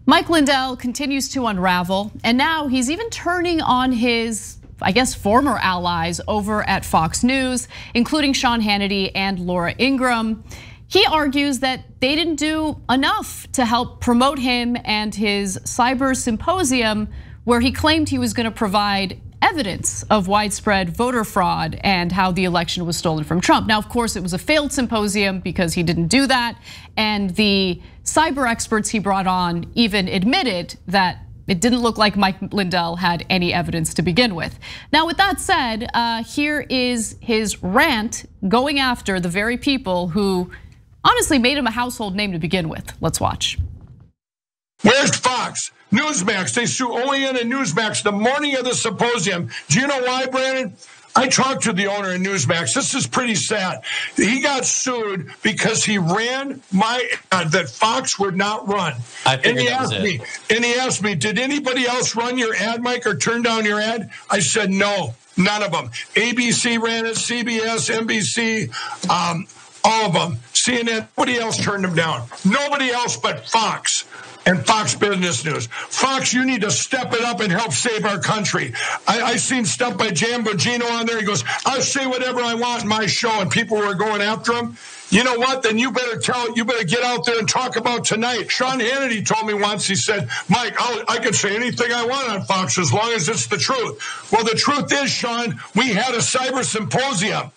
Mike Lindell continues to unravel, and now he's even turning on his, I guess, former allies over at Fox News, including Sean Hannity and Laura Ingraham. He argues that they didn't do enough to help promote him and his cyber symposium, where he claimed he was going to provide evidence of widespread voter fraud and how the election was stolen from Trump. Now, of course, it was a failed symposium because he didn't do that. And the cyber experts he brought on even admitted that it didn't look like Mike Lindell had any evidence to begin with. Now, with that said, here is his rant going after the very people who honestly made him a household name to begin with. Let's watch. Where's Fox? Newsmax, they sue OAN and Newsmax the morning of the symposium. Do you know why, Brandon? I talked to the owner of Newsmax. This is pretty sad. He got sued because he ran my ad that Fox would not run. And he asked me, did anybody else run your ad, Mike, or turn down your ad? I said, no, none of them. ABC ran it, CBS, NBC, all of them. CNN, nobody else turned them down. Nobody else but Fox. And Fox Business News. Fox, you need to step it up and help save our country. I seen stuff by Jan Bongino on there. He goes, I'll say whatever I want in my show, and people were going after him. You know what? Then you better get out there and talk about tonight. Sean Hannity told me once, he said, Mike, I can say anything I want on Fox as long as it's the truth. Well, the truth is, Sean, we had a cyber symposium.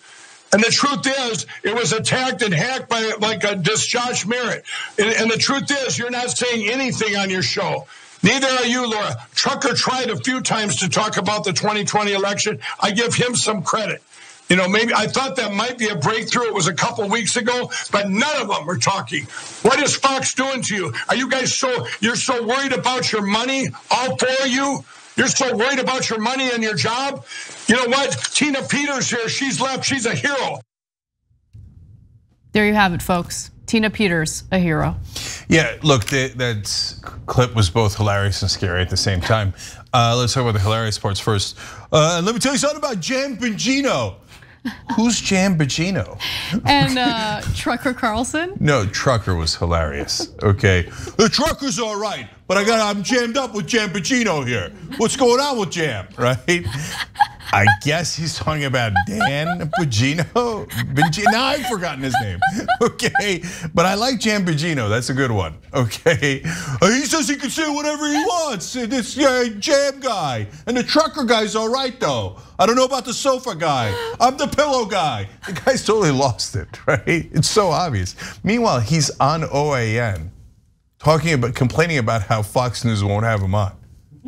And the truth is, it was attacked and hacked by like a discharged merit. And the truth is, you're not saying anything on your show. Neither are you, Laura. Trucker tried a few times to talk about the 2020 election. I give him some credit. You know, maybe I thought that might be a breakthrough. It was a couple weeks ago, but none of them are talking. What is Fox doing to you? Are you guys you're so worried about your money, all four of you? You're so worried about your money and your job? You know what? Tina Peters here, she's left, she's a hero. There you have it, folks. Tina Peters, a hero. Yeah, look, that clip was both hilarious and scary at the same time. Let's talk about the hilarious parts first. Let me tell you something about Jan Bongino. Who's Jan Bongino? And Trucker Carlson? No, Trucker was hilarious. Okay, the Trucker's all right, but I'm jammed up with Jan Bongino here. What's going on with Jam, right? I guess he's talking about Dan Bongino. Now I've forgotten his name. Okay, but I like Jan Bongino. That's a good one. Okay, he says he can say whatever he wants. This Jam guy and the Trucker guy's all right though. I don't know about the sofa guy. I'm the pillow guy. The guy's totally lost it, right? It's so obvious. Meanwhile, he's on OAN complaining about how Fox News won't have him on.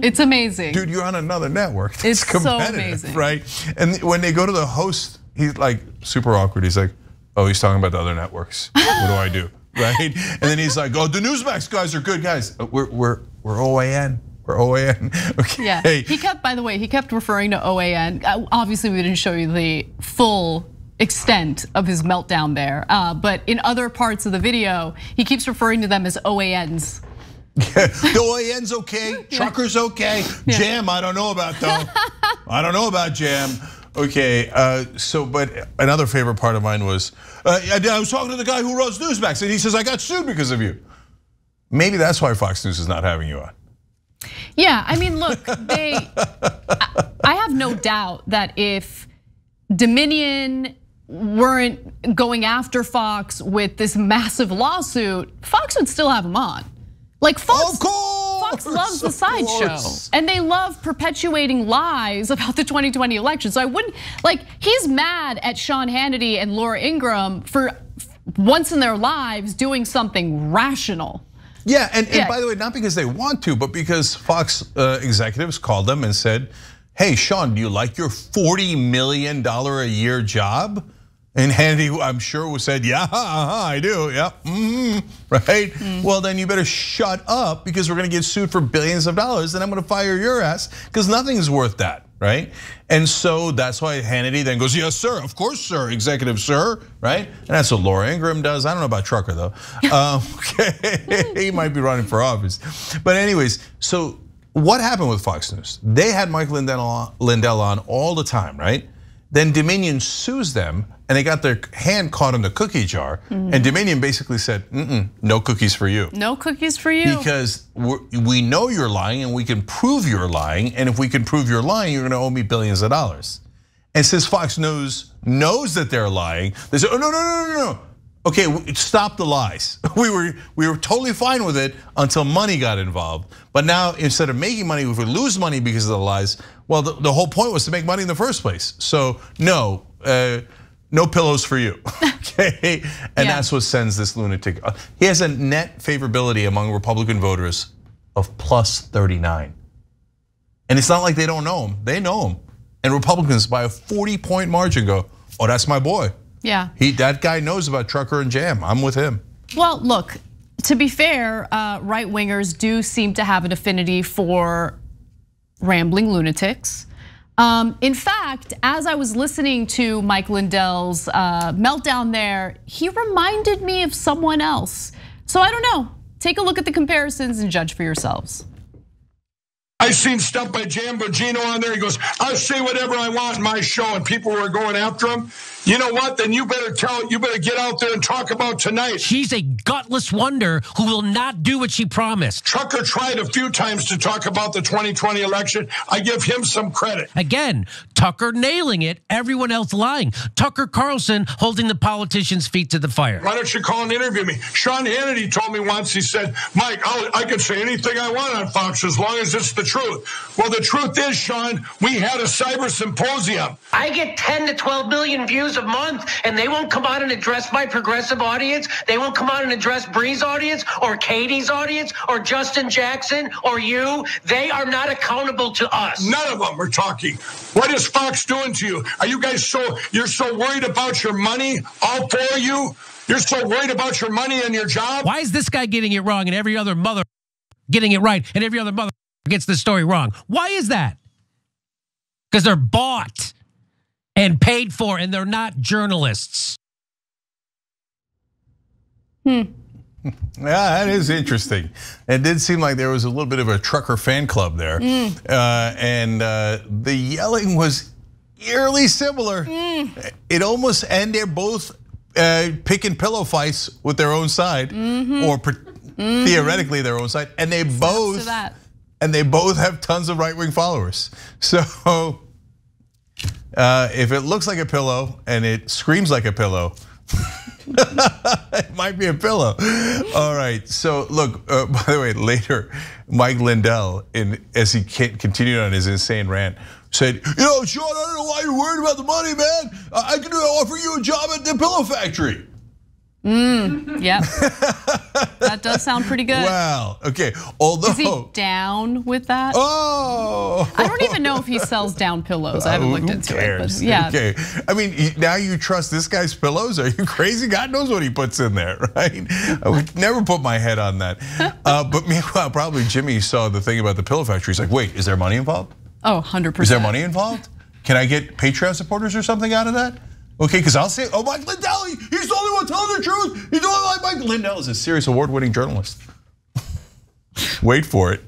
It's amazing. Dude, you're on another network. It's so amazing. Right? And when they go to the host, he's like super awkward. He's like, oh, he's talking about the other networks. What do I do? Right? And then he's like, oh, the Newsmax guys are good guys. We're OAN. We're OAN. Okay. Yeah. He kept, by the way, he kept referring to OAN. Obviously, we didn't show you the full extent of his meltdown there. But in other parts of the video, he keeps referring to them as OANs. Yeah, the OAN's okay, Trucker's okay, Jam I don't know about though. I don't know about Jam. Okay, but another favorite part of mine was, I was talking to the guy who runs Newsmax and he says, I got sued because of you. Maybe that's why Fox News is not having you on. Yeah, I mean, look, I have no doubt that if Dominion weren't going after Fox with this massive lawsuit, Fox would still have him on. Like Fox loves the sideshow, and they love perpetuating lies about the 2020 election. So I wouldn't, he's mad at Sean Hannity and Laura Ingraham for once in their lives doing something rational. Yeah, and by the way, not because they want to, but because Fox executives called them and said, hey, Sean, do you like your $40 million a year job? And Hannity, I'm sure, said, yeah, I do, yeah, right? Well, then you better shut up because we're gonna get sued for billions of dollars and I'm gonna fire your ass because nothing's worth that, right? And so that's why Hannity then goes, yes, sir, of course, sir, executive, sir, right? And that's what Laura Ingraham does. I don't know about Trucker, though. Okay, he might be running for office. But anyways, so what happened with Fox News? They had Mike Lindell on all the time, right? Then Dominion sues them and they got their hand caught in the cookie jar. And Dominion basically said, no cookies for you. No cookies for you. Because we know you're lying and we can prove you're lying. And if we can prove you're lying, you're gonna owe me billions of dollars. And since Fox News knows that they're lying, they say, oh, no. Okay, stop the lies. We were totally fine with it until money got involved. But now instead of making money, if we lose money because of the lies, well, the whole point was to make money in the first place. So no pillows for you, okay? And that's what sends this lunatic. He has a net favorability among Republican voters of plus 39. And it's not like they don't know him, they know him. And Republicans by a 40-point margin go, oh, that's my boy. Yeah. That guy knows about trucker and jam, I'm with him. Well, look, to be fair, right-wingers do seem to have an affinity for rambling lunatics. In fact, as I was listening to Mike Lindell's meltdown there, he reminded me of someone else. So I don't know, take a look at the comparisons and judge for yourselves. I seen stuff by Jan Bongino on there. He goes, I'll say whatever I want in my show, and people were going after him. You know what? Then you better get out there and talk about tonight. She's a gutless wonder who will not do what she promised. Trucker tried a few times to talk about the 2020 election. I give him some credit. Again, Tucker nailing it, everyone else lying. Tucker Carlson holding the politicians' feet to the fire. Why don't you call and interview me? Sean Hannity told me once, he said, Mike, I can say anything I want on Fox as long as it's the truth. Well, the truth is, Sean, we had a cyber symposium. I get 10 to 12 million views a month, and they won't come out and address my progressive audience. They won't come out and address Bree's audience or Katie's audience or Justin Jackson or you. They are not accountable to us. None of them are talking. What is Fox doing to you? Are you guys you're so worried about your money, all four of you? You're so worried about your money and your job? Why is this guy getting it wrong and every other mother getting it right and every other mother gets the story wrong? Why is that? Because they're bought and paid for, and they're not journalists. Yeah, that is interesting. It did seem like there was a little bit of a trucker fan club there. And the yelling was eerily similar. It almost, and they're both picking pillow fights with their own side, or theoretically their own side. And they both have tons of right-wing followers. So if it looks like a pillow and it screams like a pillow, it might be a pillow. All right, so look, by the way, later, Mike Lindell, as he continued on his insane rant, said, you know, Sean, I don't know why you're worried about the money, man. I can offer you a job at the pillow factory. Yep. That does sound pretty good. Well, okay. Although, is he down with that? Oh, I don't even know if he sells down pillows. I haven't looked into it. But yeah. Okay. I mean, now you trust this guy's pillows? Are you crazy? God knows what he puts in there, right? I would never put my head on that. But meanwhile, probably Jimmy saw the thing about the pillow factory. He's like, wait, is there money involved? Oh, 100%. Is there money involved? Can I get Patreon supporters or something out of that? Okay, because I'll say, oh, Mike Lindell, he's the only one telling the truth. He's the only one. Mike Lindell is a serious award-winning journalist. Wait for it,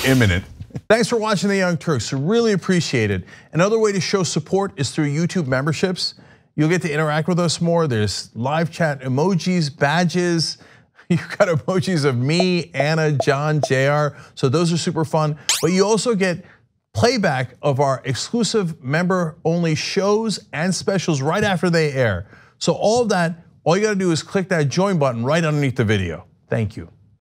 imminent. Thanks for watching The Young Turks, really appreciate it. Another way to show support is through YouTube memberships. You'll get to interact with us more. There's live chat emojis, badges. You've got emojis of me, Anna, John, JR, so those are super fun. But you also get playback of our exclusive member-only shows and specials right after they air. So all of that, all you gotta do is click that join button right underneath the video. Thank you.